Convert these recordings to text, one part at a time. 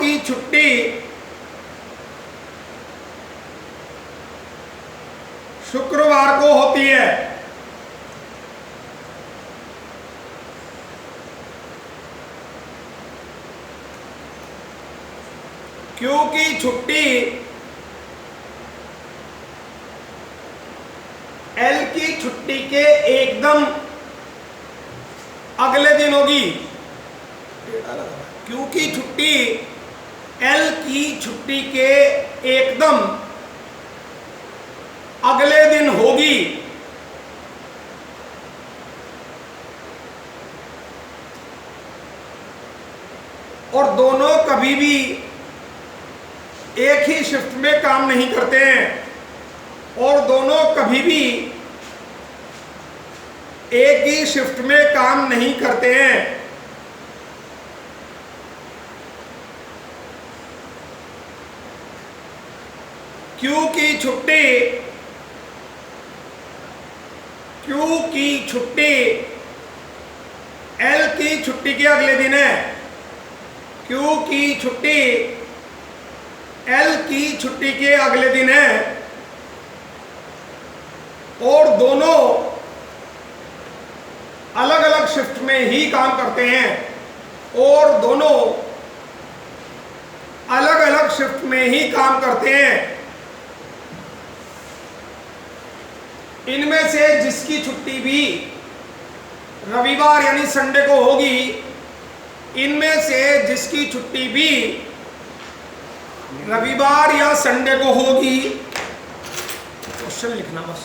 की छुट्टी शुक्रवार को होती है। Q की छुट्टी L की छुट्टी के एकदम अगले दिन होगी। Q की छुट्टी L की छुट्टी के एकदम अगले दिन होगी। और दोनों कभी भी एक ही शिफ्ट में काम नहीं करते हैं। और दोनों कभी भी एक ही शिफ्ट में काम नहीं करते हैं। Q की छुट्टी L की छुट्टी के अगले दिन है। Q की छुट्टी L की छुट्टी के अगले दिन है। और दोनों अलग अलग शिफ्ट में ही काम करते हैं। और दोनों अलग अलग शिफ्ट में ही काम करते हैं। इनमें से जिसकी छुट्टी भी रविवार यानी संडे को होगी, इनमें से जिसकी छुट्टी भी रविवार या संडे को होगी, क्वेश्चन लिखना, बस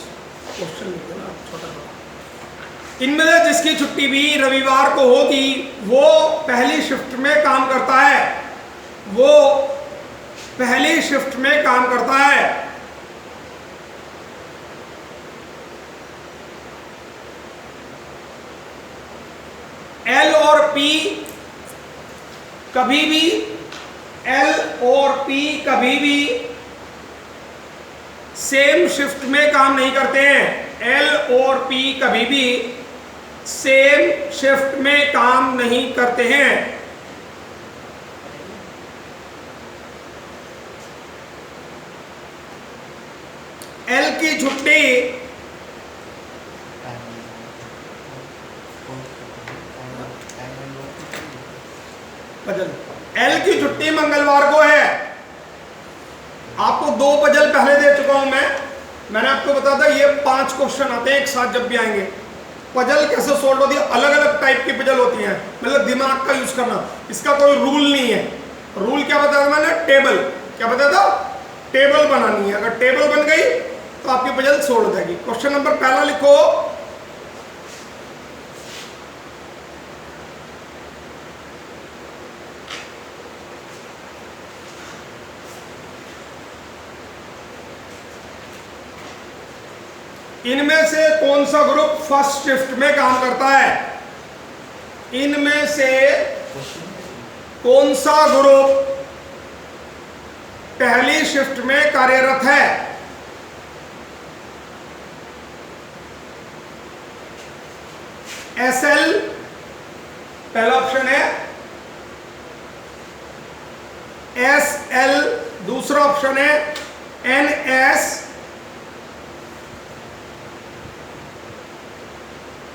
क्वेश्चन लिख देना छोटा छोटा। इनमें से जिसकी छुट्टी भी रविवार को होगी वो पहली शिफ्ट में काम करता है। वो पहली शिफ्ट में काम करता है। L और P कभी भी सेम शिफ्ट में काम नहीं करते हैं। L और P कभी भी सेम शिफ्ट में काम नहीं करते हैं। L की छुट्टी पजल L की छुट्टी मंगलवार को है। आपको 2 पजल पहले दे चुका हूं मैंने आपको बताया था ये 5 क्वेश्चन आते हैं एक साथ जब भी आएंगे। पजल कैसे सोल्व होती है, अलग अलग टाइप की पजल होती हैं, मतलब दिमाग का यूज करना। इसका कोई रूल नहीं है। रूल क्या बताया था मैंने? टेबल। क्या बताया था? टेबल बनानी है। अगर टेबल बन गई तो आपकी पजल सोल्व हो जाएगी। क्वेश्चन नंबर पहला लिखो, इनमें से कौन सा ग्रुप फर्स्ट शिफ्ट में काम करता है? इनमें से कौन सा ग्रुप पहली शिफ्ट में कार्यरत है? SL पहला ऑप्शन है। SL दूसरा ऑप्शन है। NS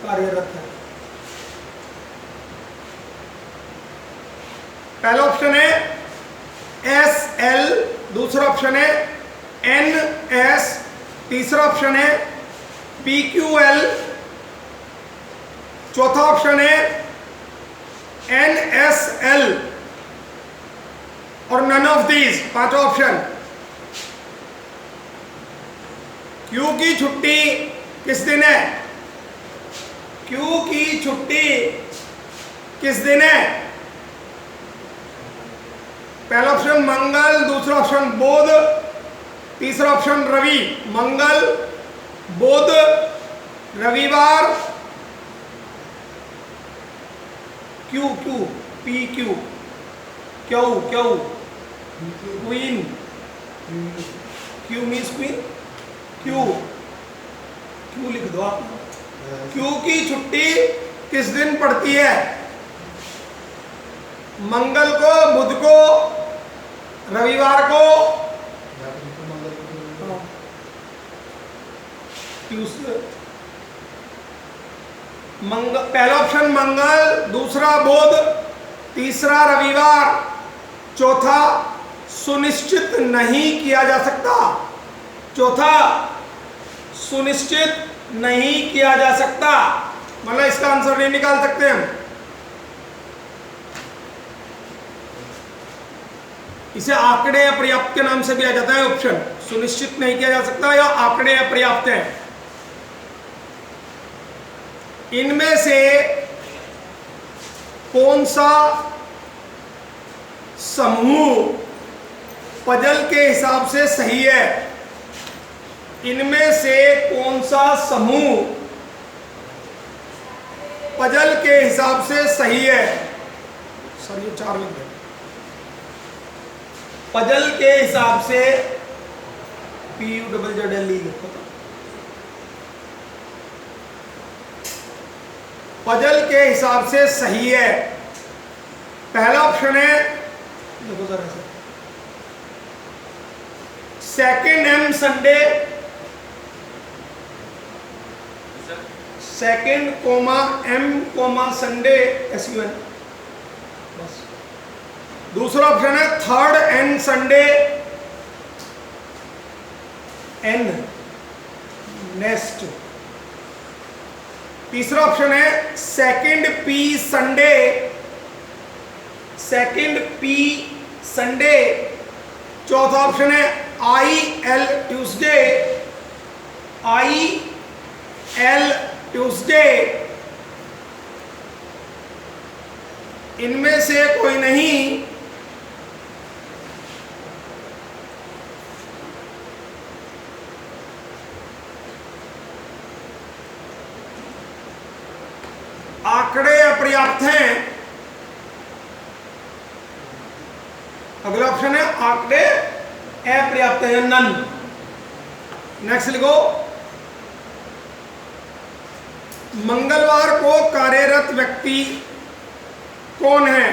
कार्यरत है। पहला ऑप्शन है SL, दूसरा ऑप्शन है NS, तीसरा ऑप्शन है PQL, चौथा ऑप्शन है NSL और नन ऑफ दीज, पांचवा ऑप्शन। Q की छुट्टी किस दिन है? Q की छुट्टी किस दिन है? पहला ऑप्शन मंगल, दूसरा ऑप्शन बुध, तीसरा ऑप्शन रवि। मंगल, बुध, रविवार। Q Q P Q Q Q queen. Q means queen. Q लिख दो आप। Q की छुट्टी किस दिन पड़ती है? मंगल को, बुध को, रविवार को ट्यूसडे, पहला ऑप्शन मंगल, दूसरा बुध, तीसरा रविवार, चौथा सुनिश्चित नहीं किया जा सकता। चौथा सुनिश्चित नहीं किया जा सकता, मतलब इसका आंसर नहीं निकाल सकते हम। इसे आंकड़े अपर्याप्त के नाम से भी आ जाता है ऑप्शन, सुनिश्चित नहीं किया जा सकता या आंकड़े अपर्याप्त हैं। इनमें से कौन सा समूह पजल के हिसाब से सही है? इनमें से कौन सा समूह पजल के हिसाब से सही है? सर ये 4 लिख दे। पजल के हिसाब से PUZZLE लिखो। पजल के हिसाब से सही है। पहला ऑप्शन है, देखो जरा से, second M Sunday, second M Sunday SUN। बस। दूसरा ऑप्शन है third N Sunday N next. तीसरा ऑप्शन है second P Sunday, second P Sunday. चौथा ऑप्शन है IL ट्यूसडे, IL ट्यूसडे। इनमें से कोई नहीं। आंकड़े अपर्याप्त हैं। अगला ऑप्शन है आंकड़े अपर्याप्त है, नन। नेक्स्ट लिखो, मंगलवार को कार्यरत व्यक्ति कौन है?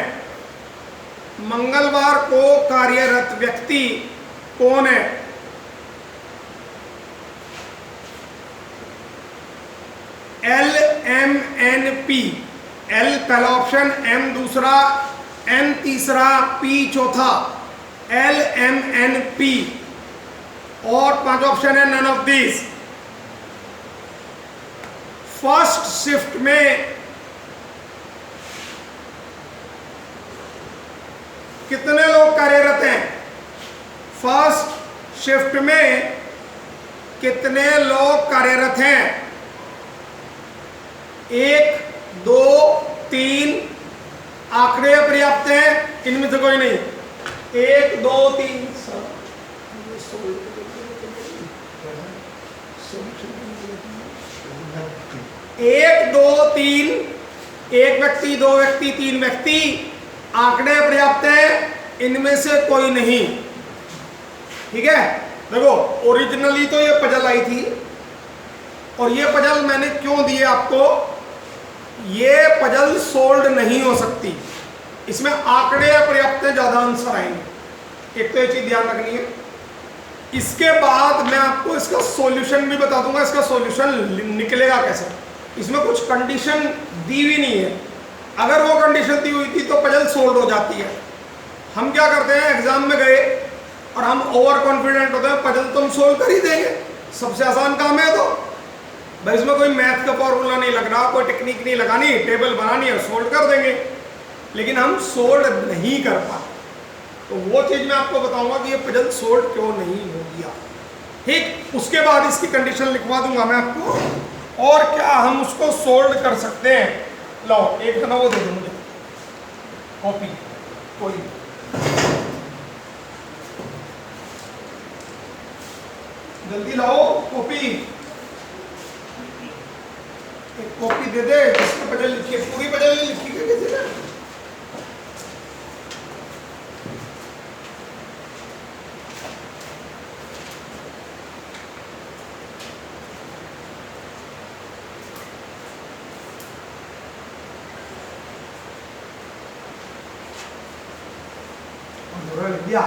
मंगलवार को कार्यरत व्यक्ति कौन है? LMNP। L पहला ऑप्शन, M दूसरा, N तीसरा, P चौथा, LMNP। और 5 ऑप्शन है none of this. First shift में कितने लोग कार्यरत हैं? फर्स्ट शिफ्ट में कितने लोग कार्यरत हैं? 1, 2, 3। आंकड़े पर्याप्त हैं, इनमें से कोई नहीं। 1, 2, 3। 1, 2, 3। एक व्यक्ति, 2 व्यक्ति, 3 व्यक्ति। आंकड़े पर्याप्त हैं, इनमें से कोई नहीं। ठीक है, देखो ओरिजिनली तो ये पजल आई थी, और ये पजल मैंने क्यों दी आपको? ये पजल सोल्ड नहीं हो सकती, इसमें आंकड़े अपर्याप्त ज्यादा आंसर आएंगे। एक तो ये चीज ध्यान रखनी है। इसके बाद मैं आपको इसका सॉल्यूशन भी बता दूंगा, इसका सॉल्यूशन निकलेगा कैसे। इसमें कुछ कंडीशन दी हुई नहीं है। अगर वो कंडीशन दी हुई थी तो पजल सोल्ड हो जाती है। हम क्या करते हैं, एग्जाम में गए और हम ओवर कॉन्फिडेंट होते हैं, पजल तो हम सोल्व कर ही देंगे, सबसे आसान काम है। तो भाई इसमें कोई मैथ का फॉर्मूला नहीं लग रहा, कोई टेक्निक नहीं लगानी, टेबल बनानी है, सोल्व कर देंगे। लेकिन हम सोल्व नहीं कर पाते, तो वो चीज मैं आपको बताऊंगा कि ये पजल सोल्व क्यों नहीं हो गया। ठीक, उसके बाद इसकी कंडीशन लिखवा दूंगा मैं आपको, और क्या हम उसको सोल्व कर सकते हैं। लो एक ना वो दे दो मुझे कॉपी, कोई जल्दी लाओ कॉपी, एक कॉपी दे दे जिसमें पजल लिखी है। पूरी पजल नहीं लिखी है, कैसे ना? लिख दिया।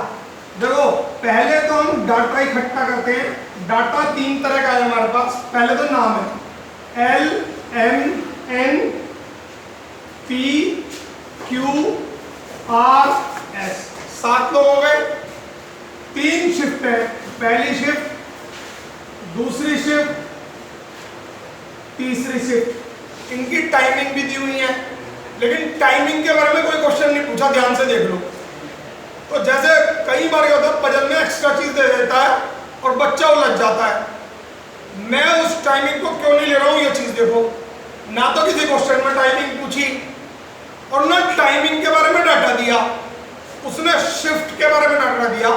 देखो पहले तो हम डाटा इकट्ठा करते हैं। डाटा तीन तरह का है हमारे पास। पहले तो नाम है L M N P Q R S, 7 लोग हो गए। 3 शिफ्ट है, पहली शिफ्ट, दूसरी शिफ्ट, तीसरी शिफ्ट। इनकी टाइमिंग भी दी हुई है, लेकिन टाइमिंग के बारे में कोई क्वेश्चन नहीं पूछा, ध्यान से देख लो। तो जैसे कई बार क्या होता है, पजल में एक्स्ट्रा चीज दे देता है और बच्चा उलझ जाता है। मैं उस टाइमिंग को क्यों नहीं ले रहा हूं, ये चीज देखो। ना तो किसी क्वेश्चन में टाइमिंग पूछी और ना टाइमिंग के बारे में डाटा दिया। उसने शिफ्ट के बारे में डाटा दिया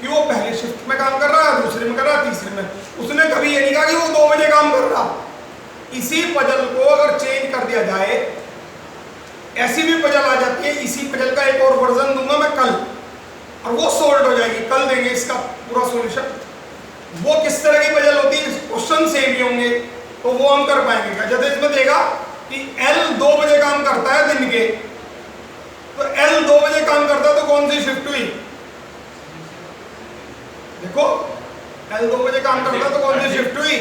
कि वो पहली शिफ्ट में काम कर रहा है, दूसरे में कर रहा है, तीसरे में। उसने कभी ये नहीं कहा कि वो 2 बजे काम कर रहा। इसी पजल को अगर चेंज कर दिया जाए, ऐसी भी पजल आ जाती है। इसी पजल का एक और वर्जन दूंगा मैं कल, और वो सोल्व हो जाएगी। कल देंगे इसका पूरा सॉल्यूशन। वो किस तरह की पजल होती है, क्वेश्चन सेम ही होंगे, तो वो हम कर पाएंगे क्या। जैसे इसमें देगा कि L 2 बजे काम करता है दिन के, तो L 2 बजे काम करता है तो कौन सी शिफ्ट हुई? देखो L 2 बजे काम करता है तो कौन सी शिफ्ट हुई?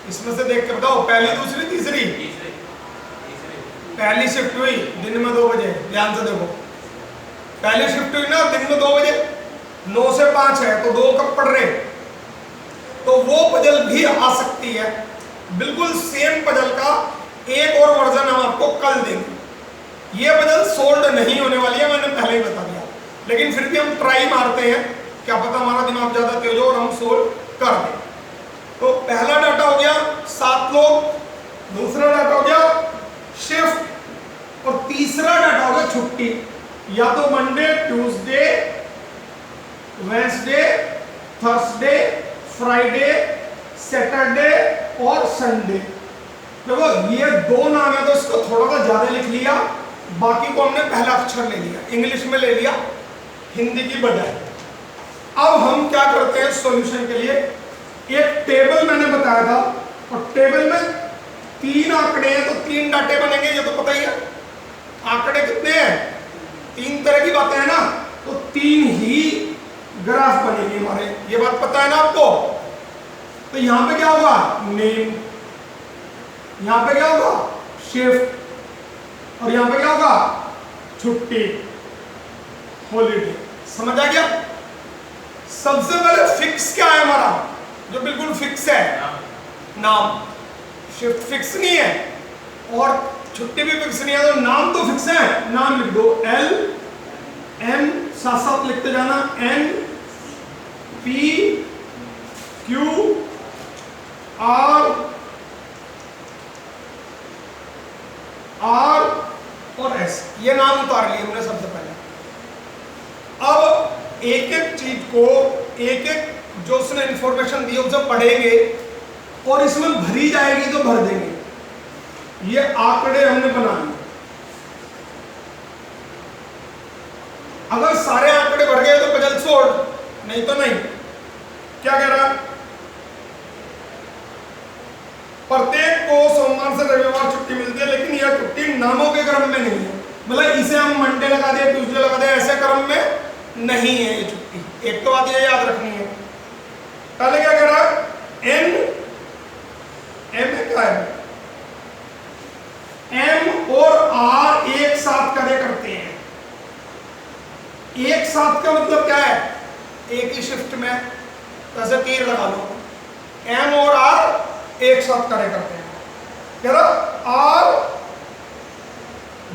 इसमें से देख के बताओ, पहली, दूसरी, तीसरी? पहली शिफ्ट हुई दिन में 2 बजे। ध्यान से देखो, पहली शिफ्ट हुई ना दिन में 2 बजे, 9 से 5 है, तो 2 कब पढ़ रहे? तो वो पजल भी आ सकती है। बिल्कुल सेम पजल का एक और वर्जन हम आपको कल देंगे। ये पजल सोल्व नहीं होने वाली है, मैंने पहले ही बता दिया, लेकिन फिर भी हम ट्राई मारते हैं, क्या पता हमारा दिमाग ज्यादा तेज हो और हम सोल्व कर दें। तो पहला डाटा हो गया 7 लोग, दूसरा डाटा हो गया शिफ्ट, और तीसरा डाटा हो गया छुट्टी। या तो Monday, Tuesday, Wednesday, Thursday, Friday, Saturday और संडे। देखो ये 2 नाम है तो इसको थोड़ा सा ज्यादा लिख लिया, बाकी को हमने पहला अक्षर ले लिया, इंग्लिश में ले लिया हिंदी की बजाय। अब हम क्या करते हैं सॉल्यूशन के लिए, एक टेबल मैंने बताया था, और टेबल में 3 आंकड़े हैं तो 3 डाटे बनेंगे, ये तो पता ही है। आंकड़े कितने हैं? 3 तरह की बातें हैं ना, तो 3 ही ग्राफ बनेंगे हमारे, ये बात पता है ना आपको। तो यहां पे क्या होगा? नेम, यहां पे क्या होगा? शिफ्ट, और यहां पे क्या होगा? छुट्टी, हॉलीडे। समझ आ गया? सबसे पहले फिक्स क्या है हमारा, जो बिल्कुल फिक्स है? नाम। शिफ्ट फिक्स नहीं है और छुट्टी भी फिक्स नहीं है, तो नाम तो फिक्स है। नाम लिख दो, L M, साथ साथ लिखते जाना, N P Q R और S, ये नाम उतार लिए हमने सबसे पहले। अब एक एक चीज को, एक एक जो उसने इंफॉर्मेशन दी उसे पढ़ेंगे और इसमें भरी जाएगी तो भर देंगे। ये आंकड़े हमने बना लिए। अगर सारे आंकड़े भर गए तो पजल सोल्व, नहीं तो नहीं। क्या कह रहा है? प्रत्येक को सोमवार से रविवार छुट्टी मिलती है, लेकिन यह छुट्टी नामों के क्रम में नहीं है। मतलब इसे हम मंडे लगा दे, ट्यूसडे लगा दे, ऐसे क्रम में नहीं है ये छुट्टी। एक तो बात ये याद रखनी है। पहले क्या कह रहा है? N M क्या है? M और R एक साथ करे करते हैं। एक साथ का मतलब क्या है? एक ही शिफ्ट में, वैसे तीर लगा लो। M और R एक साथ करे करते हैं। कह रहा R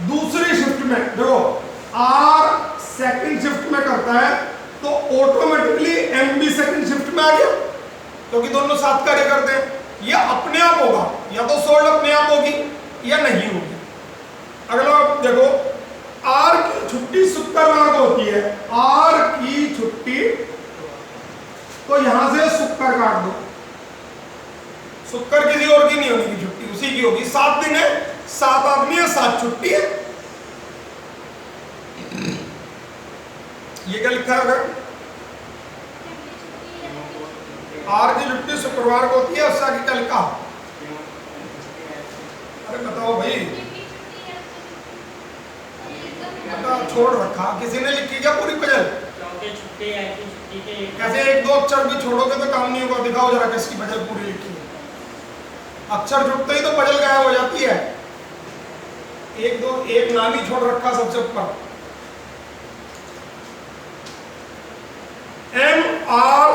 दूसरी शिफ्ट में, देखो R सेकंड शिफ्ट में करता है तो ऑटोमेटिकली M भी सेकंड शिफ्ट में आ गया, क्योंकि दोनों साथ कार्य करते हैं। यह अपने आप होगा, या तो सोल्व अपने आप होगी या नहीं होगी। अगला देखो, R की छुट्टी शुक्रवार को होती है। R की छुट्टी, तो यहां से शुक्र काट दो। शुक्र किसी और की नहीं होगी छुट्टी, उसी की होगी। 7 दिन है, 7 आदमी है, 7 छुट्टी है। ये क्या लिखा है अगर? R की छुट्टी शुक्रवार को होती है, उससे आगे क्या लिखा? अरे बताओ भाई, छोड़ रखा किसी ने लिखी क्या पूरी पजल? के छुट्टे एल की छुट्टी के ऐसे एक दो अक्षर भी छोड़ोगे तो काम नहीं होगा। दिखाओ जरा किसकी पजल पूरी लिखी है। अक्षर छुटते ही तो पजल गायब हो जाती है। एक नाम ही छोड़ रखा सबसे ऊपर। एम आर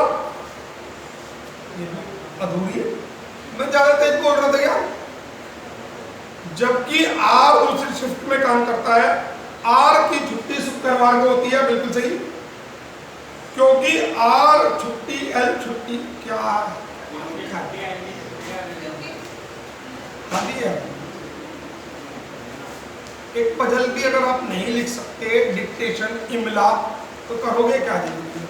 अधूरी है, मैं ज्यादा तेज बोल रहा था क्या? जबकि आर दूसरी शिफ्ट में काम करता है। आर की छुट्टी शुक्रवार को होती है, बिल्कुल सही, क्योंकि आर छुट्टी एल छुट्टी क्या है। एक पजल भी अगर आप नहीं लिख सकते डिक्टेशन इमला तो करोगे क्या जिंदगी में?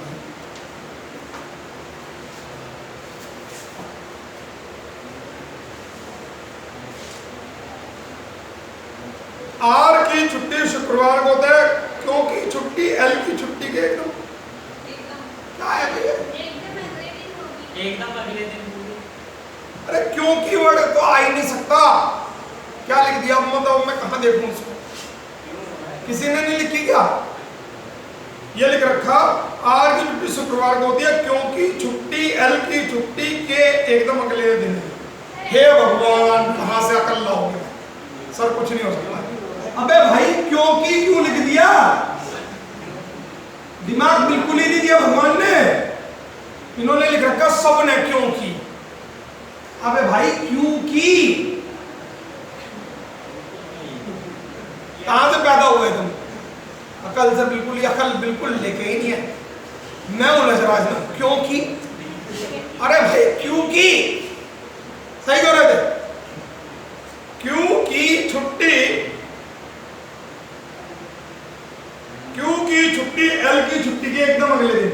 आर की छुट्टी शुक्रवार को होता है, क्योंकि छुट्टी एल की छुट्टी के एकदम क्या है भैया? एकदम अगले दिन पूरी। अरे क्योंकि वर्ड तो आ ही नहीं सकता। क्या लिख दिया? बताओ, मैं कहां देखूं उसको? किसी ने नहीं लिखी क्या? ये लिख रखा आर की छुट्टी शुक्रवार को होती है, क्योंकि छुट्टी एल की छुट्टी के एकदम अगले दिन है। हे भगवान, कहां से अकल लाओगे? सर कुछ नहीं हो सकता। अबे भाई क्योंकि क्यों लिख दिया? दिमाग बिल्कुल ही नहीं दिया भगवान ने। इन्होंने लिख रखा सब ने क्योंकि। अबे भाई क्योंकि कहां से पैदा हुए तुम? अकल से बिल्कुल ही अकल बिल्कुल लेके ही नहीं है। मैं हूं नजराज में क्योंकि। अरे भाई क्योंकि सही कर रहे थे। क्योंकि छुट्टी एल की छुट्टी के एकदम अगले दिन।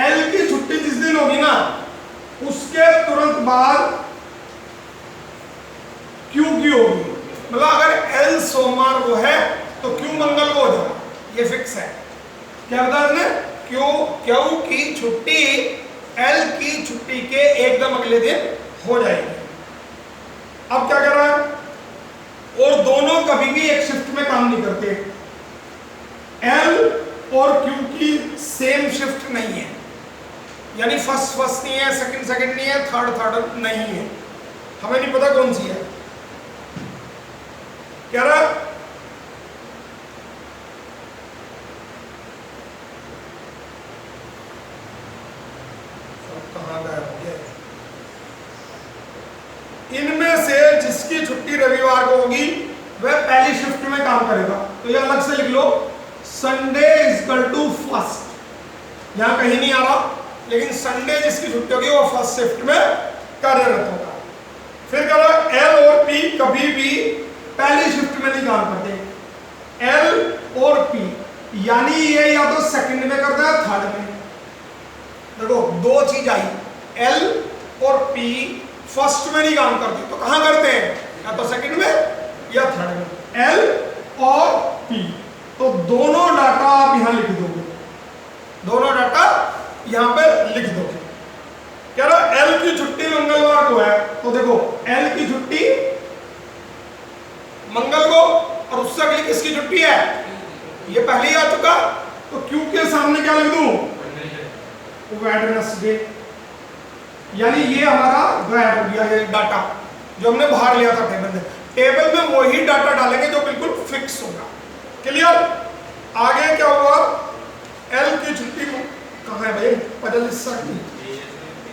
एल की छुट्टी जिस दिन होगी ना, उसके तुरंत बाद क्यू की होगी। मतलब अगर एल सोमवार को है तो क्यू मंगल को हो जाएगा, ये फिक्स है। क्या बता रहे? क्यू की छुट्टी एल की छुट्टी के एकदम अगले दिन हो जाएगी। अब क्या कर रहा है? और दोनों कभी भी एक शिफ्ट में काम नहीं करते। एल और क्यू की सेम शिफ्ट नहीं है, यानी फर्स्ट नहीं है, सेकंड नहीं है, थर्ड नहीं है। हमें नहीं पता कौन सी है। कह रहा कहां गायब हो गया? इनमें से जिसकी छुट्टी रविवार को होगी वह पहली शिफ्ट में काम करेगा। तो ये अलग से लिख लो, संडे इक्वल टू फर्स्ट। यहां कहीं नहीं आ रहा, लेकिन संडे जिसकी छुट्टी होगी वो फर्स्ट शिफ्ट में कार्यरत होगा। फिर कह रहा एल और पी कभी भी पहली शिफ्ट में नहीं काम करते। एल और पी यानी ये या तो सेकंड में करता है, थर्ड में। देखो दो चीज आई, एल और पी फर्स्ट में नहीं काम करते तो कहां करते हैं? या तो सेकंड में या थर्ड में। एल और पी, तो दोनों डाटा आप यहां लिख दोगे, दोनों डाटा यहां पे लिख दोगे। कह रहा एल की छुट्टी मंगलवार को है, तो देखो एल की छुट्टी मंगल को और उससे अगली किसकी छुट्टी है? ये पहले ही आ चुका, तो क्यू के सामने क्या लिख दूं? वेडनेसडे। यानी ये हमारा गायब हो गया, ये डाटा जो हमने बाहर लिया था टेबल में। टेबल में वही डाटा डालेंगे जो बिल्कुल फिक्स होगा। क्लियर? आगे क्या हुआ? एल की छुट्टी कहां है भाई? पजल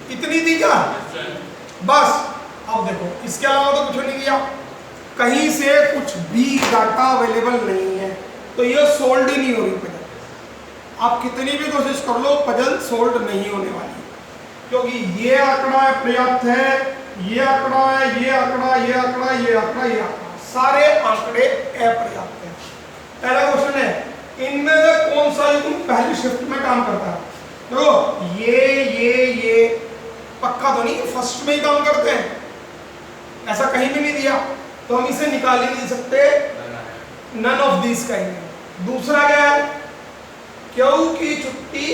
इतनी थी क्या? बस अब देखो, इसके अलावा तो कुछ नहीं किया, कहीं से कुछ भी डाटा अवेलेबल नहीं है, तो ये सोल्ड ही नहीं हो रही पजल। आप कितनी भी कोशिश कर लो, पजल सोल्ड नहीं होने वाली, क्योंकि ये आंकड़ा पर्याप्त है, ये आंकड़ा है, ये आंकड़ा, ये आंकड़ा, ये आंकड़ा, ये आंकड़ा, सारे आंकड़े अपर्याप्त हैं। पहला क्वेश्चन है, इनमें से कौन सा युग्म पहली शिफ्ट में काम करता है? देखो ये पक्का तो नहीं फर्स्ट में ही काम करते हैं, ऐसा कहीं भी नहीं दिया, तो हम इसे निकाल ही नहीं सकते। None of this kind. दूसरा क्या है? क्यू की छुट्टी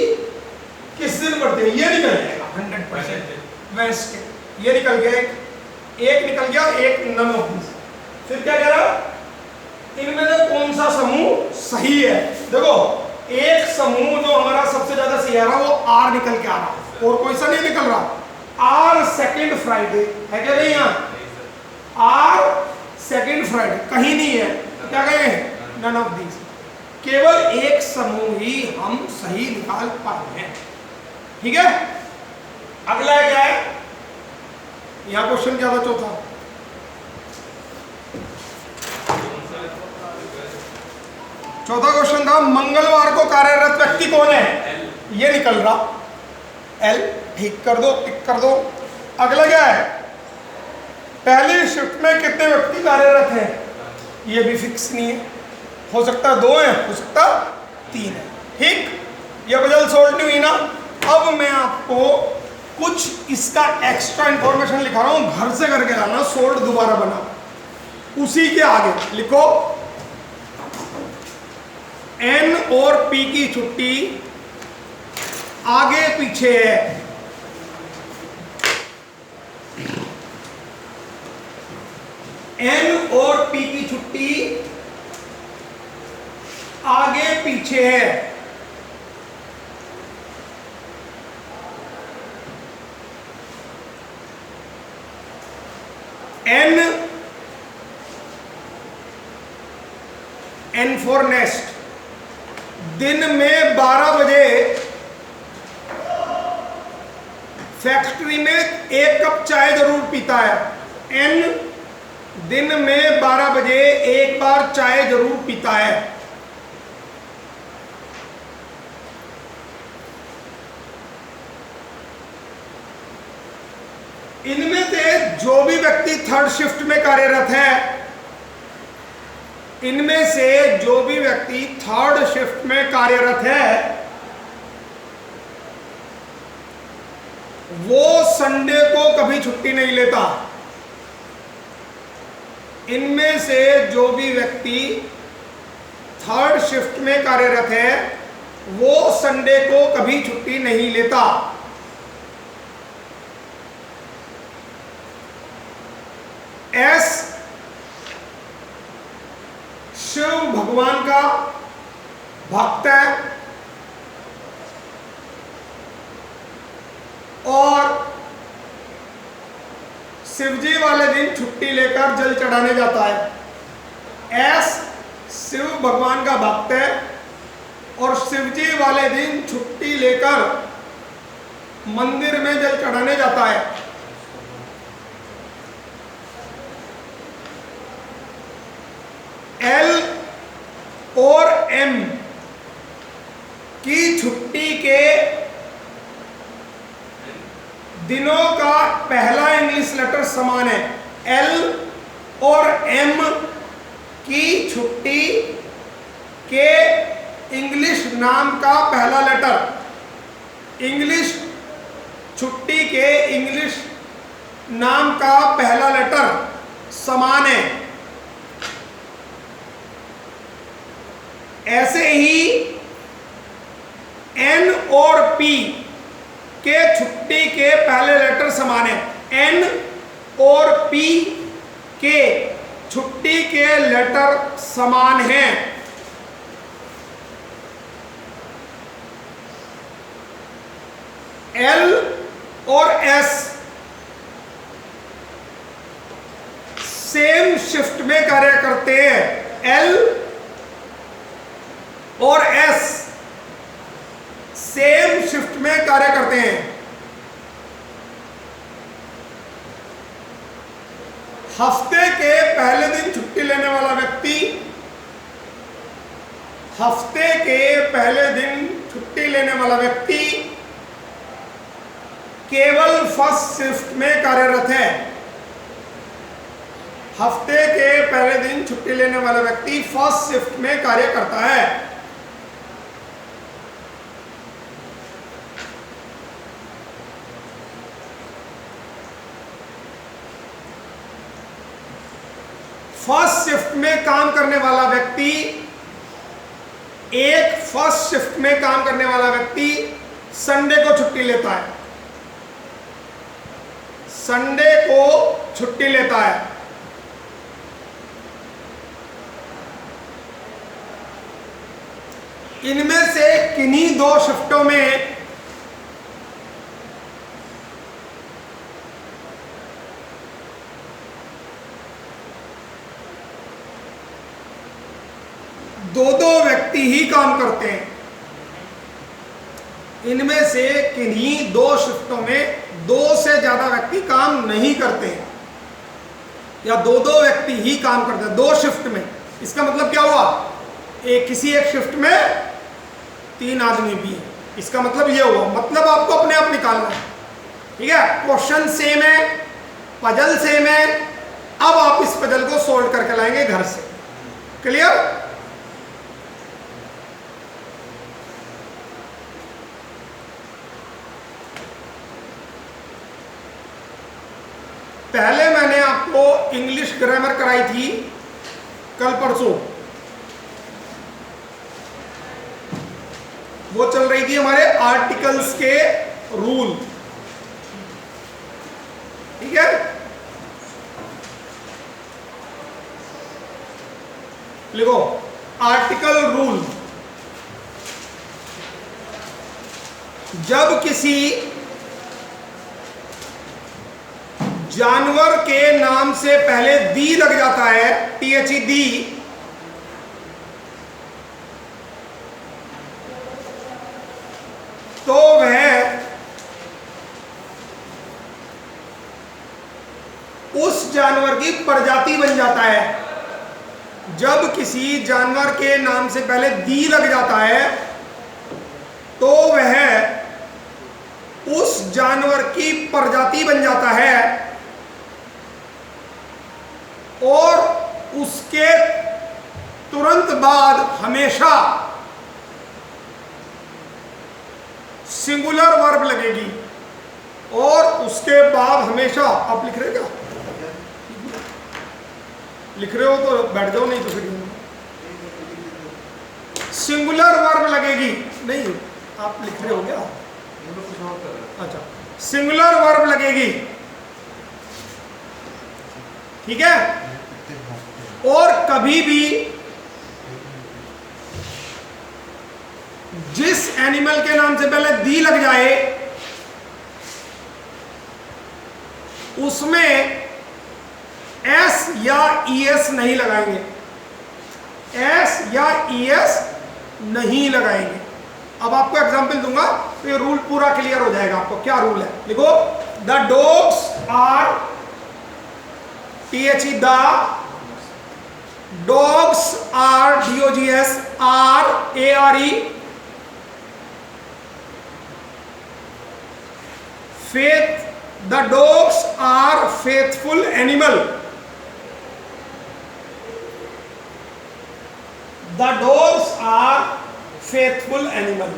किस दिन पड़ती है? ये निकल जाएगा 100% वेस्ट। ये निकल गया, एक निकल गया, एक नन ऑफ दिस। फिर क्या कह रहा? इनमें से कौन सा समूह सही है? देखो एक समूह जो हमारा सबसे ज्यादा सही आ रहा वो आर निकल के आ रहा, और कोई सा नहीं निकल रहा। आर सेकेंड फ्राइडे है क्या नहीं? यहाँ आर सेकेंड फ्राइडे कहीं नहीं है, क्या कहें? None of these. केवल एक समूह ही हम सही निकाल पाए हैं। ठीक है, अगला क्या है? यहां क्वेश्चन क्या था चौथा? चौथा क्वेश्चन था मंगलवार को कार्यरत व्यक्ति कौन है? ये निकल रहा एल, ठीक कर दो, टिक कर दो। अगला क्या है? पहली शिफ्ट में कितने व्यक्ति कार्यरत हैं? ये भी फिक्स नहीं है, हो सकता है 2 है, हो सकता 3 है। ठीक, ये पजल सोल्व नहीं हुई ना। अब मैं आपको कुछ इसका एक्स्ट्रा इंफॉर्मेशन लिखा रहा हूं, घर से करके लाना, सोल्व दोबारा बना। उसी के आगे लिखो एन और पी की छुट्टी आगे पीछे है। एन और पी की छुट्टी आगे पीछे है। एन फॉर नेस्ट, दिन में 12 बजे फैक्ट्री में 1 कप चाय जरूर पीता है। एन दिन में 12 बजे 1 बार चाय जरूर पीता है। इनमें से जो भी व्यक्ति थर्ड शिफ्ट में कार्यरत है, इनमें से जो भी व्यक्ति थर्ड शिफ्ट में कार्यरत है वो संडे को कभी छुट्टी नहीं लेता। इनमें से जो भी व्यक्ति थर्ड शिफ्ट में कार्यरत है वो संडे को कभी छुट्टी नहीं लेता। एस शिव भगवान का भक्त है और शिवजी वाले दिन छुट्टी लेकर जल चढ़ाने जाता है। एस शिव भगवान का भक्त है और शिवजी वाले दिन छुट्टी लेकर मंदिर में जल चढ़ाने जाता है। एल और एम की छुट्टी के दिनों का पहला इंग्लिश लेटर समान है। एल और एम की छुट्टी के इंग्लिश नाम का पहला लेटर, इंग्लिश छुट्टी के इंग्लिश नाम का पहला लेटर समान है। ऐसे ही एन और पी के छुट्टी के पहले लेटर समान है। एन और पी के छुट्टी के लेटर समान हैं। एल और एस सेम शिफ्ट में कार्य करते हैं। एल और एस सेम शिफ्ट में कार्य करते हैं। हफ्ते के पहले दिन छुट्टी लेने वाला व्यक्ति हफ्ते के पहले दिन छुट्टी लेने वाला व्यक्ति केवल फर्स्ट शिफ्ट में कार्यरत है। हफ्ते के पहले दिन छुट्टी लेने वाला व्यक्ति फर्स्ट शिफ्ट में कार्य करता है। फर्स्ट शिफ्ट में काम करने वाला व्यक्ति फर्स्ट शिफ्ट में काम करने वाला व्यक्ति संडे को छुट्टी लेता है। संडे को छुट्टी लेता है। इनमें से किन्हीं दो शिफ्टों में दो दो व्यक्ति ही काम करते हैं। इनमें से किन्हीं दो शिफ्टों में दो से ज्यादा व्यक्ति काम नहीं करते हैं, या दो दो व्यक्ति ही काम करते हैं दो शिफ्ट में। इसका मतलब क्या हुआ, किसी एक शिफ्ट में 3 आदमी भी है। इसका मतलब ये हुआ, मतलब आपको अपने आप निकालना है। ठीक है, क्वेश्चन सेम है, पजल सेम है। अब आप इस पजल को सोल्व करके लाएंगे घर से। क्लियर? पहले मैंने आपको इंग्लिश ग्रामर कराई थी कल परसों, वो चल रही थी हमारे आर्टिकल्स के रूल। ठीक है, लिखो आर्टिकल रूल। जब किसी जानवर के नाम से पहले दी लग जाता है, THE दी, तो वह उस जानवर की प्रजाति बन जाता है। जब किसी जानवर के नाम से पहले दी लग जाता है तो वह उस जानवर की प्रजाति बन जाता है और उसके तुरंत बाद हमेशा सिंगुलर वर्ब लगेगी। और उसके बाद हमेशा, आप लिख रहे क्या? लिख रहे हो तो बैठ जाओ, नहीं तो फिर सिंगुलर वर्ब लगेगी। नहीं, आप लिख रहे हो क्या? अच्छा, सिंगुलर वर्ब लगेगी। ठीक है, और कभी भी जिस एनिमल के नाम से पहले दी लग जाए उसमें एस या ईएस नहीं लगाएंगे, एस या ईएस नहीं लगाएंगे। अब आपको एग्जांपल दूंगा तो ये रूल पूरा क्लियर हो जाएगा आपको। क्या रूल है, लिखो। The dogs are, THE the, dogs are, DOGS are, ARE, faith, the dogs are faithful animal, the dogs are faithful animal।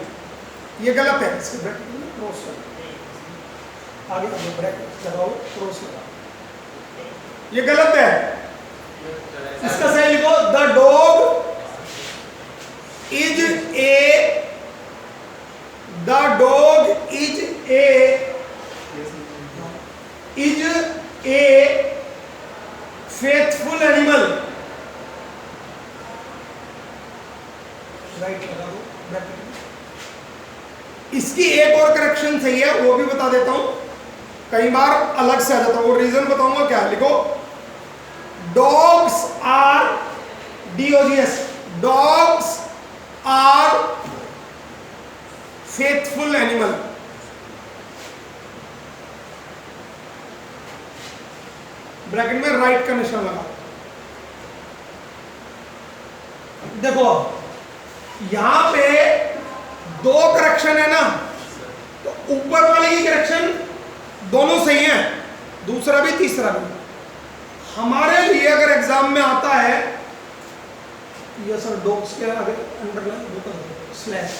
ये गलत है, इसके ब्रैकेट में क्रॉस करो, आगे का ब्रैकेट लगाओ, क्रॉस लगाओ, ये गलत है। इसका सही लिखो, the dog is a, the dog is a faithful animal। Right लगा दो ब्रैकेट में। इसकी एक और करेक्शन सही है, वो भी बता देता हूं, कई बार अलग से आ जाता हूं, वो रीजन बताऊंगा क्या। लिखो, dogs are, DOGS, dogs are faithful animal. Bracket में राइट का निशान लगा। देखो यहां पे दो करेक्शन है ना, तो ऊपर वाले की करेक्शन दोनों सही है, दूसरा भी तीसरा भी। हमारे लिए अगर एग्जाम में आता है ये सर, डॉग्स के आगे अंडरलाइन स्लैश,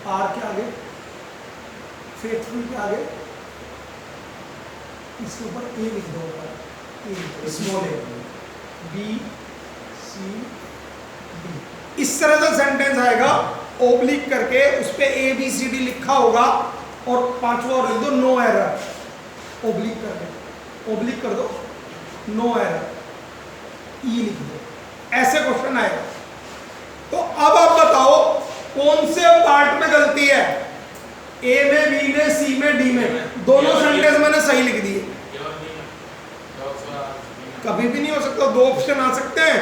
आर के आगे, फेथफुल के आगे, इसके ऊपर ए लिख दो, ऊपर स्मॉल ए, B C D। इस तरह का सेंटेंस आएगा, ओब्लिक करके उस पे ABCD लिखा होगा, और पांचवा और लिख दो नो एरर, ओब्लिक करके, ओब्लिक कर दो, नो एरर, ई लिख दो। ऐसे क्वेश्चन आएगा। तो अब आप बताओ कौन से पार्ट में गलती है, ए में, बी में, सी में, डी में? दोनों सेंटेंस मैंने सही लिख दिए। कभी भी नहीं हो सकता, दो ऑप्शन आ सकते हैं,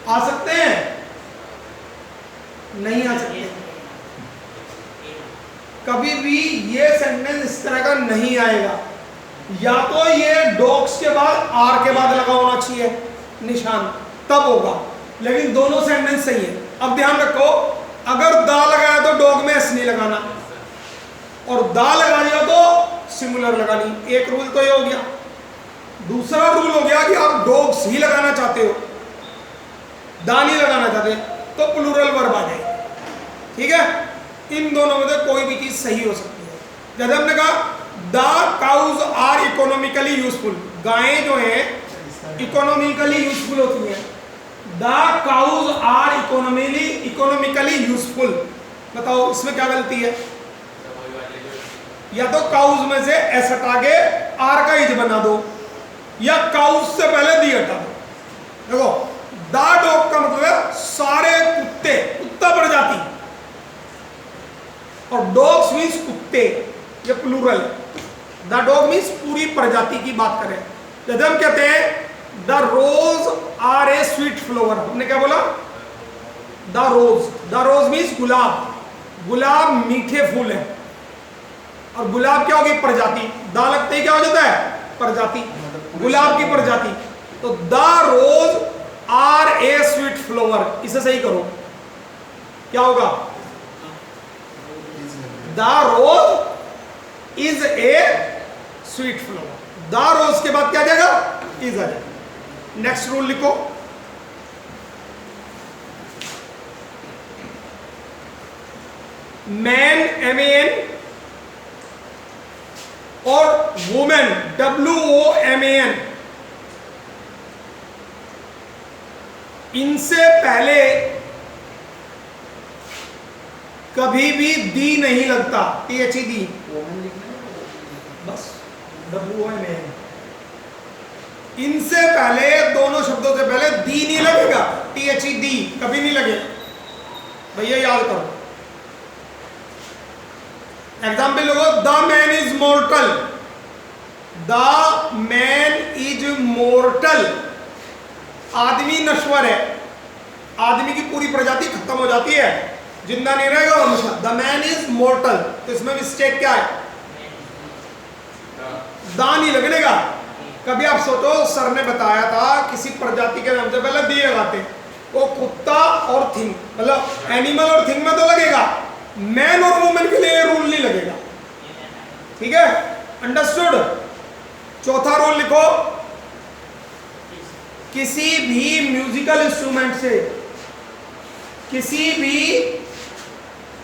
आ सकते हैं, नहीं आ सकते। कभी भी ये सेंटेंस इस तरह का नहीं आएगा। या तो ये डॉग्स के बाद आर के बाद लगा होना चाहिए निशान, तब होगा, लेकिन दोनों सेंटेंस सही है। अब ध्यान रखो, अगर दा लगाया तो डॉग में एस नहीं लगाना, और दा लगा दिया तो सिंगुलर लगानी। एक रूल तो ये हो गया। दूसरा रूल हो गया कि आप डॉग्स ही लगाना चाहते हो, दा नहीं लगाना चाहते, तो प्लूरल वर्ब आ जाए। ठीक है, इन दोनों में से कोई भी चीज सही हो सकती है। जैसे हमने कहा the cows are economically useful, गायें जो है इकोनॉमिकली यूजफुल होती हैं। The cows are economically useful, बताओ इसमें क्या गलती है? या तो काउज में से एस हटा के आर का इज बना दो, या काउज से पहले दी हटा दो। देखो द डॉग का मतलब है सारे कुत्ते, कुत्ता प्रजाति, और डॉग्स मीन्स कुत्ते, ये प्लूरल है। द डॉग मीन्स पूरी प्रजाति की बात करें। जैसे हम कहते हैं the rose are a sweet flower, हमने क्या बोला? द रोज मीन्स गुलाब, गुलाब मीठे फूल है, और गुलाब क्या होगी? प्रजाति। दा लगते ही क्या हो जाता है? प्रजाति, गुलाब की प्रजाति। तो the rose are a sweet flower, इसे सही करो, क्या होगा? The rose is a sweet flower. The rose के बाद क्या आ जाएगा? इज आ जाएगा। नेक्स्ट रूल लिखो, मैन MAN और वुमेन WOMAN, इनसे पहले कभी भी दी नहीं लगता, THE दी, बस WOMAN। इनसे पहले, दोनों शब्दों से पहले दी नहीं लगेगा, THE दी कभी नहीं लगेगा, भैया याद करो। Example low, the man is mortar, the man is mortar, आदमी नश्वर है, आदमी की पूरी प्रजाति खत्म हो जाती है, जिंदा नहीं रहेगा हमेशा। द मैन इज मोर्टल, तो इसमें मिस्टेक क्या है? दा नहीं लगने का। कभी आप सोचो, सर ने बताया था किसी प्रजाति के नाम से पहले दी लगाते, वो कुत्ता और थिंग, मतलब एनिमल और थिंग में तो लगेगा, मैन और वुमेन के लिए रूल नहीं लगेगा। ठीक है, अंडरस्टूड? चौथा रूल लिखो, किसी भी म्यूजिकल इंस्ट्रूमेंट से, किसी भी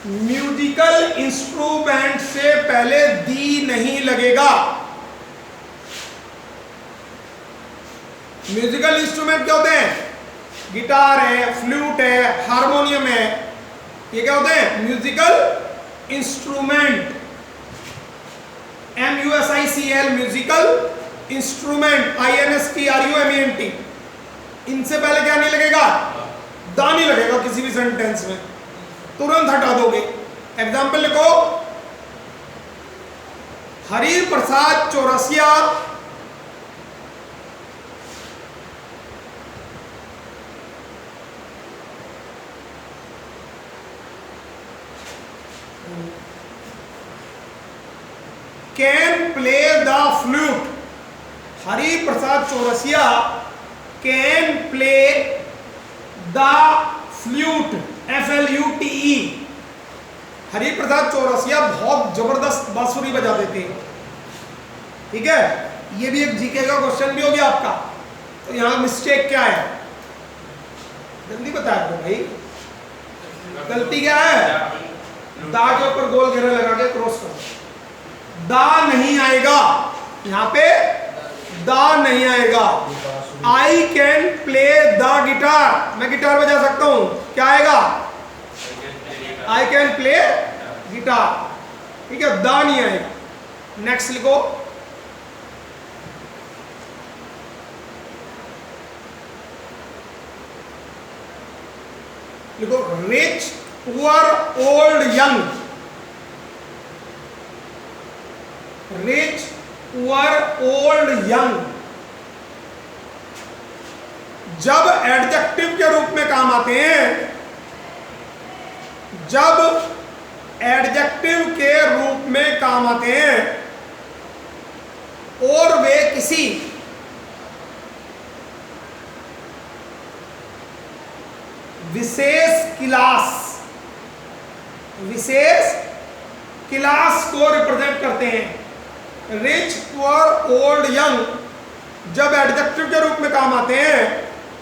म्यूजिकल इंस्ट्रूमेंट से पहले दी नहीं लगेगा। म्यूजिकल इंस्ट्रूमेंट क्या होते हैं? गिटार है, फ्लूट है, हारमोनियम है, ये क्या होते हैं? Musical instrument, MUSICL, musical instrument, INSTRUMENT। इनसे पहले क्या नहीं लगेगा? दा नहीं लगेगा किसी भी सेंटेंस में, तुरंत हटा दोगे। एग्जाम्पल लिखो, Hari Prasad Chaurasia can play the flute. Hari Prasad Chaurasia can play the flute, FLUTE। Hari Prasad Chaurasia बहुत जबरदस्त बांसुरी बजाते थे। ठीक है, ये भी एक जीके का क्वेश्चन भी हो गया आपका। तो यहां मिस्टेक क्या है? जल्दी बताया तो भाई, गलती क्या है? दा के ऊपर गोल घेरा लगा के क्रॉस करो, दा नहीं आएगा यहां पे, दा नहीं आएगा। I can play the guitar, मैं गिटार बजा सकता हूं, क्या आएगा? I can play guitar. ठीक है, दा नहीं आएगा। नेक्स्ट लिखो, लिखो rich poor old young, rich poor old young जब एडजेक्टिव के रूप में काम आते हैं, जब एडजेक्टिव के रूप में काम आते हैं और वे किसी विशेष क्लास को रिप्रेजेंट करते हैं। रिच पुअर ओल्ड यंग जब एडजेक्टिव के रूप में काम आते हैं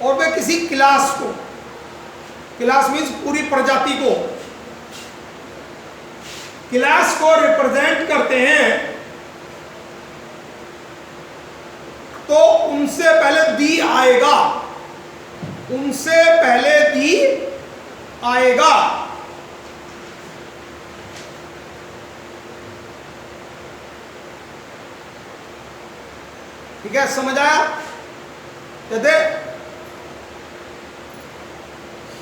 और वे किसी क्लास को, क्लास मीन्स पूरी प्रजाति को, क्लास को रिप्रेजेंट करते हैं, तो उनसे पहले दी आएगा, उनसे पहले दी आएगा। ठीक है, समझ आया? कहते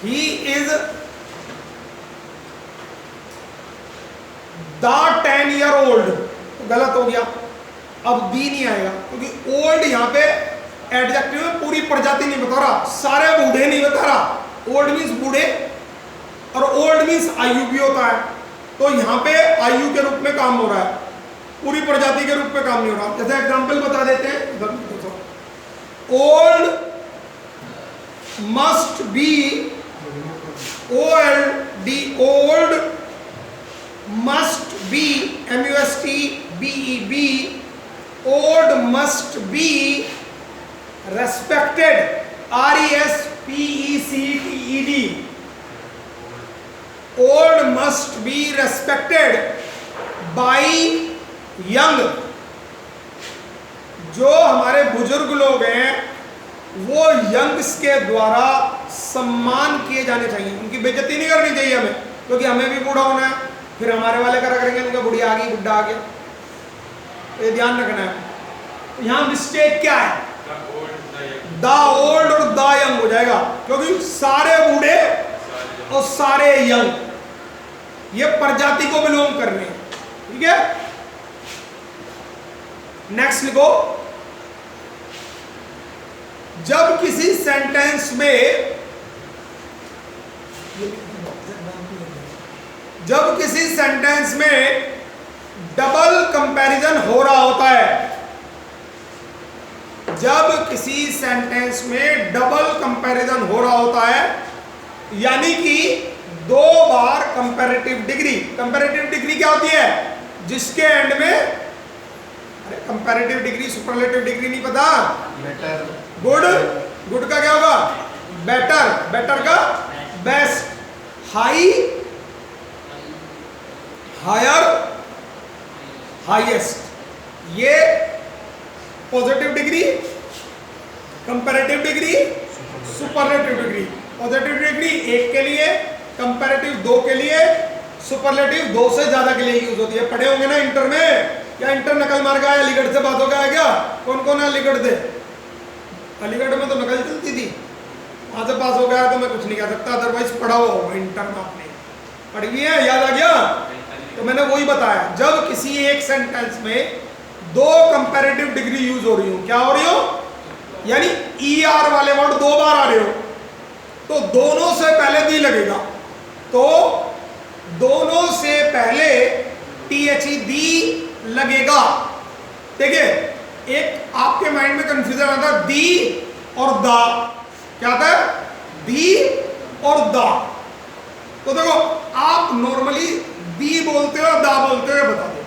he is the 10 year old, तो गलत हो गया, अब दी नहीं आएगा क्योंकि ओल्ड यहां पे एडजेक्टिव में पूरी प्रजाति नहीं बता रहा, सारे बूढ़े नहीं बता रहा। ओल्ड मीन्स बूढ़े और ओल्ड मीन्स आयु भी होता है, तो यहां पे आयु के रूप में काम हो रहा है, पूरी प्रजाति के रूप में काम नहीं हो रहा। जैसे एग्जांपल बता देते हैं, old must be old must be MUST BEB old must be respected RESPECTED old must be respected by young। जो हमारे बुजुर्ग लोग हैं वो यंग्स के द्वारा सम्मान किए जाने चाहिए, उनकी बेइज्जती नहीं करनी चाहिए हमें, क्योंकि हमें भी बूढ़ा होना है, फिर हमारे वाले करा करेंगे उनका बुढ़िया आ गई, बुढ़ा आ गया, ये ध्यान रखना है। यहां मिस्टेक क्या है, द ओल्ड और द यंग हो जाएगा, क्योंकि सारे बूढ़े और सारे यंग ये प्रजाति को बिलोंग कर रहे हैं। ठीक है, नेक्स्ट लिखो, जब किसी सेंटेंस में, जब किसी सेंटेंस में डबल कंपैरिजन हो रहा होता है, जब किसी सेंटेंस में डबल कंपैरिजन हो रहा होता है, यानी कि दो बार कंपैरेटिव डिग्री, कंपैरेटिव डिग्री क्या होती है, जिसके एंड में, अरे कंपैरेटिव डिग्री सुपरलेटिव डिग्री नहीं पता, बेटर, गुड, गुड का क्या होगा, बेटर, बेटर का बेस्ट, हाई, हायर, हाईएस्ट, ये positive degree, comparative degree, superlative degree. Positive degree एक के लिए, कंपैरेटिव दो के लिए, सुपरलेटिव दो से ज्यादा के लिए यूज होती है। पढ़े होंगे ना इंटर में, क्या इंटर नकल मार गया, अलीगढ़ से बात हो गया क्या, कौन कौन है अलीगढ़ से, अलीगढ़ में तो नकल चलती थी, वहां से पास हो गया तो मैं कुछ नहीं कह सकता, अदरवाइज पढ़ा हो इंटर में आपने पढ़ी हुई है, याद आ गया। तो मैंने वही बताया, जब किसी एक सेंटेंस में दो कंपैरेटिव डिग्री यूज हो रही हो, क्या हो रही हो, यानी ER वाले वर्ड दो बार आ रहे हो, तो दोनों से पहले दी लगेगा, तो दोनों से पहले THE दी लगेगा। ठीक है, एक आपके माइंड में कंफ्यूजन आता है दी और दा, क्या आता है, दी और दा, तो देखो आप नॉर्मली दी बोलते हो दा बोलते हो, बता दो,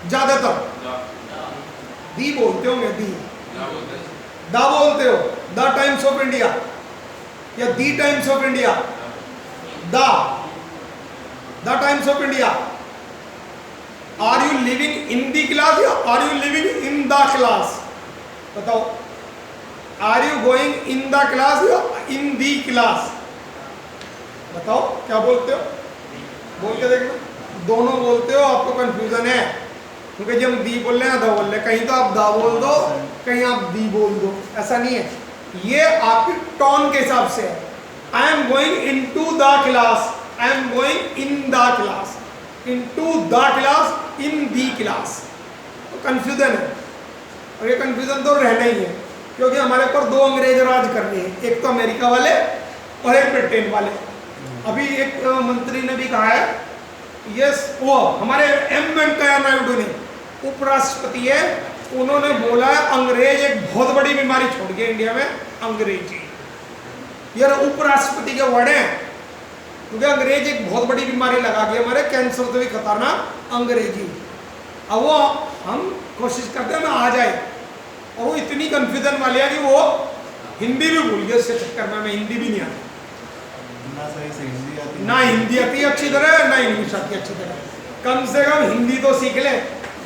ज्यादातर दी बोलते होंगे, दी, दा बोलते हो, द टाइम्स ऑफ इंडिया या the Times of India, the Times of India. Are you living in the class या are you living in the class, बताओ, are you going in the class या इन दी क्लास, बताओ क्या बोलते हो, बोल के देखना, दोनों बोलते हो, आपको कंफ्यूजन है, क्योंकि जब हम दी बोल रहे हैं दा बोल रहे हैं, कहीं तो आप दा बोल दो, कहीं आप दी बोल दो, ऐसा नहीं है, ये आपकी टोन के हिसाब से है। I am going into the class, I am going in the class, into the class, in the class. तो कंफ्यूजन है, और ये कंफ्यूजन तो रहना ही है, क्योंकि हमारे ऊपर दो अंग्रेज राज कर रहे हैं, एक तो अमेरिका वाले और एक ब्रिटेन वाले। अभी एक मंत्री ने भी कहा है, यस, वो हमारे एम वेंकैया नायडू ने, उपराष्ट्रपति है, उन्होंने बोला है अंग्रेज एक बहुत बड़ी बीमारी छोड़ गए इंडिया में, अंग्रेजी। यार उपराष्ट्रपति के वर्ड हैं, क्योंकि अंग्रेज एक बहुत बड़ी बीमारी लगा गई हमारे, कैंसर से भी खतरनाक अंग्रेजी। अब वो हम कोशिश करते हैं ना आ जाए, और वो इतनी कंफ्यूजन वाली है कि वो हिंदी भी भूल गए, उसके चक्कर में हिंदी भी नहीं आती, ना सही से हिंदी आती, ना हिंदी आती अच्छी तरह, ना इंग्लिश आती अच्छी तरह। कम से कम हिंदी तो सीख ले।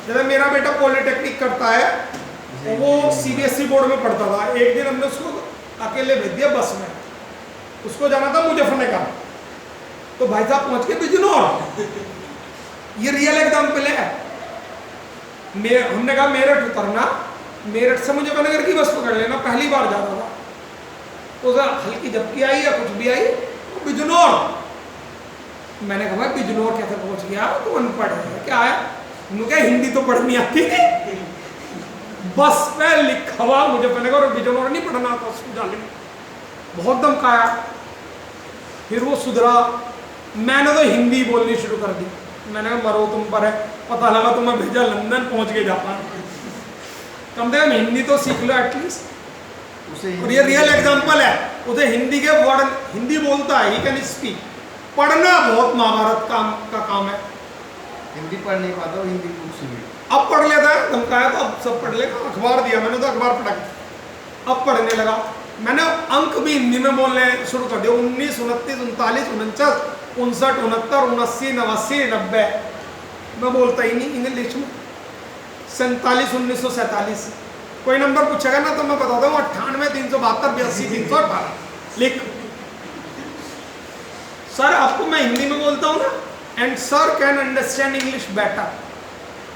जैसे मेरा बेटा पॉलिटेक्निक करता है, तो वो सीबीएसई बोर्ड में पढ़ता था। एक दिन हमने उसको अकेले भेज दिया बस में, उसको जाना था मुजफ्फरनगर, तो भाई साहब पहुंच के बिजनौर। ये रियल एग्जाम्पल है। हमने कहा मेरठ उतरना, मेरठ से मुजफ्फरनगर की बस पकड़ लेना, पहली बार जा रहा था, तो हल्की झपकी आई या कुछ भी आई, तो बिजनौर। मैंने कहा भाई बिजनौर कैसे पहुंच गया, तो अनपढ़ है क्या है, उन्होंने कहा हिंदी तो पढ़नी आती है, बस पे लिखा हुआ मुजफ्फरनगर और बिजनौर नहीं पढ़ना था, उसको डाले बहुत धमकाया, फिर वो सुधरा। मैंने तो हिंदी बोलनी शुरू कर दी। मैंने कहा मरो तुम पर है, पता लगा तुम्हें भेजा लंदन, पहुंच गए जापान। कम से कम हिंदी तो सीख लो एटलीस्ट। उसे और ये रियल एग्जांपल है, उसे हिंदी के वर्ड, हिंदी बोलता है, ही कैन स्पीक। पढ़ना बहुत महाभारत का काम है। हिंदी पढ़ नहीं पाता, हिंदी बुक्स भी अब पढ़ लेता है, धमकाया तो अब सब पढ़ लेगा। अखबार दिया मैंने तो अखबार पढ़ा, अब पढ़ने लगा। मैंने अंक भी हिंदी में बोलने शुरू कर दिया, 19, 29, 39, 49, 59, 69, 80, 89, 90 मैं बोलता ही नहीं इंग्लिश में। 47, 1947 कोई नंबर पूछेगा ना तो मैं बताता हूँ 98, 372, 82, 318 लिख। सर आपको मैं हिंदी में बोलता हूँ ना, and sir can understand English better,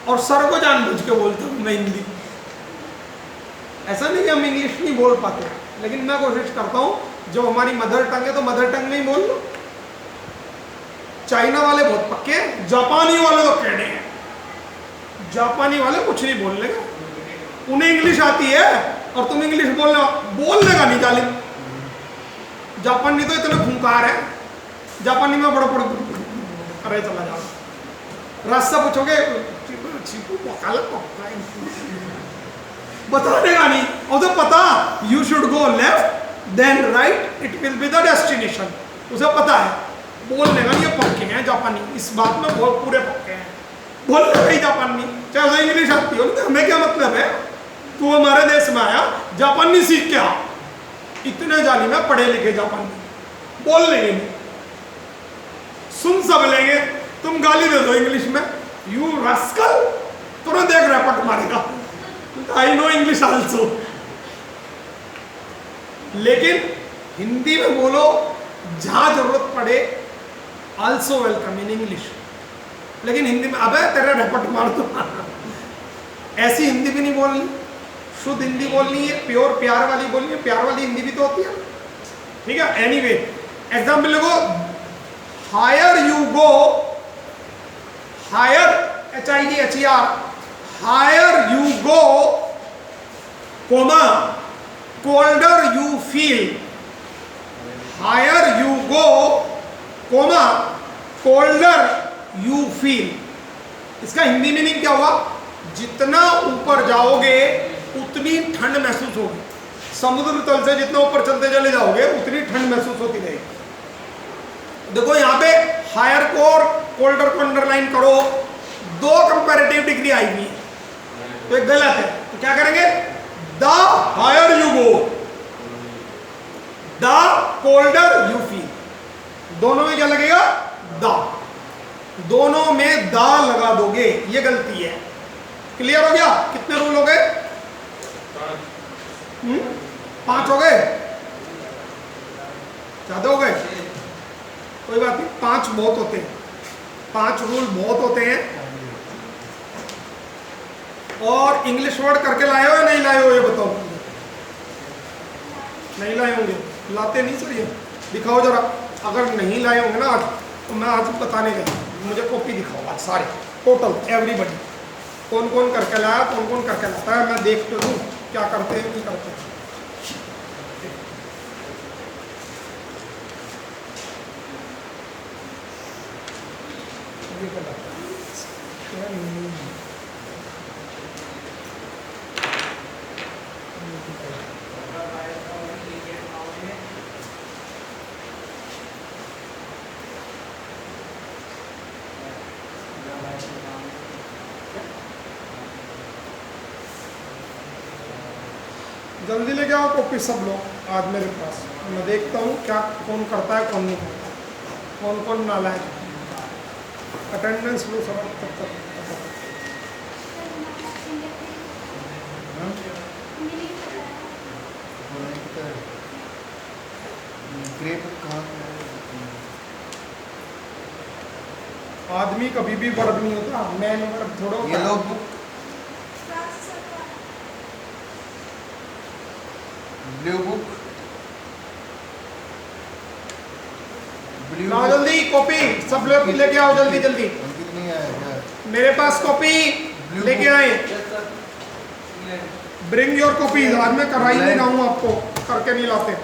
और सर को जानबूझ के बोलता हूँ मैं हिंदी। ऐसा नहीं कि हम इंग्लिश नहीं बोल पाते, लेकिन मैं कोशिश करता हूँ जो हमारी मदर टंग है तो मदर टंग में ही बोल लो। चाइना वाले बहुत पक्के, जापानी वाले तो कहने हैं, जापानी वाले कुछ नहीं बोल लेगा, उन्हें इंग्लिश आती है और तुम इंग्लिश बोलने का नहीं जालिम। जापानी तो इतने खूंखार है, जापानी में बड़ा बड़ा अरे चला जाओ। रास्ता पूछोगे बताने का नहीं, और तो पता you should go left then right, it will be the destination, उसे पता है। बोलने का ये पक्के हैं जापानी, इस बात में बहुत पूरे पक्के हैं। बोलने का ही जापानी, चाहे उसे इंग्लिश आती हो, तो हमें क्या मतलब है, तू हमारे देश में आया जापानी सीख के आ। इतने जाली में पढ़े लिखे जापानी बोल लेंगे नहीं, सुन सब लेंगे, तुम गाली दे दो इंग्लिश में, यू रास्कल, तुरंत एक रैपट मारेगा, आई नो इंग्लिश आल्सो। लेकिन हिंदी में बोलो जहां जरूरत पड़े, आल्सो वेलकम इन इंग्लिश। लेकिन हिंदी में अबे तेरे रैपट मार दो, ऐसी हिंदी भी नहीं बोलनी, शुद्ध हिंदी बोलनी है, प्योर प्यार वाली बोलनी है। प्यार वाली हिंदी भी तो होती है, ठीक है। एनीवे एग्जाम्पल देखो, higher you go, higher HIGHER, higher you go, comma colder you feel, higher you go, comma colder you feel. इसका हिंदी मीनिंग क्या हुआ, जितना ऊपर जाओगे उतनी ठंड महसूस होगी। समुद्र तल से जितना ऊपर चलते चले जाओगे उतनी ठंड महसूस होती रहेगी। देखो यहाँ पे हायर को और कोल्डर को अंडरलाइन करो, दो कंपैरेटिव डिग्री आई हुई है, तो एक गलत है, तो क्या करेंगे, the higher you go, the colder you feel. दोनों में क्या लगेगा, द, दोनों में द लगा दोगे, ये गलती है। क्लियर हो गया, कितने रूल हो गए, 5 हो गए, ज्यादा हो गए, कोई बात नहीं, 5 बहुत होते हैं, 5 रूल बहुत होते हैं। और इंग्लिश वर्ड करके लाए हो या नहीं लाए हो, ये बताओ। नहीं लाए होंगे, लाते नहीं सर, ये दिखाओ जरा। अगर नहीं लाए होंगे ना आज तो मैं आज बताने गया, मुझे कॉपी दिखाओ आज सारे टोटल एवरीबडी, कौन कौन करके लाया, कौन कौन करके लाता है, मैं देख तो दूँ क्या करते हैं नहीं करते हैं। जल्दी लेके आओ कॉपी सब लोग आज मेरे पास, मैं देखता हूँ क्या कौन करता है कौन नहीं करता, कौन कौन नालायक। अटेंडेंस लो सब तब तक। ग्रेप कहाँ है? आदमी कभी भी वर्ब नहीं होता, मैन वर्ब थोड़ा होता है। Yellow book, blue book, blue लाओ जल्दी कॉपी सब लोग लेके आओ जल्दी जल्दी। अंकित नहीं आया क्या? मेरे पास कॉपी लेके आए, ब्रिंग योर कॉपी। आज मैं कराई नहीं रहा हूँ आपको, करके नहीं लाते।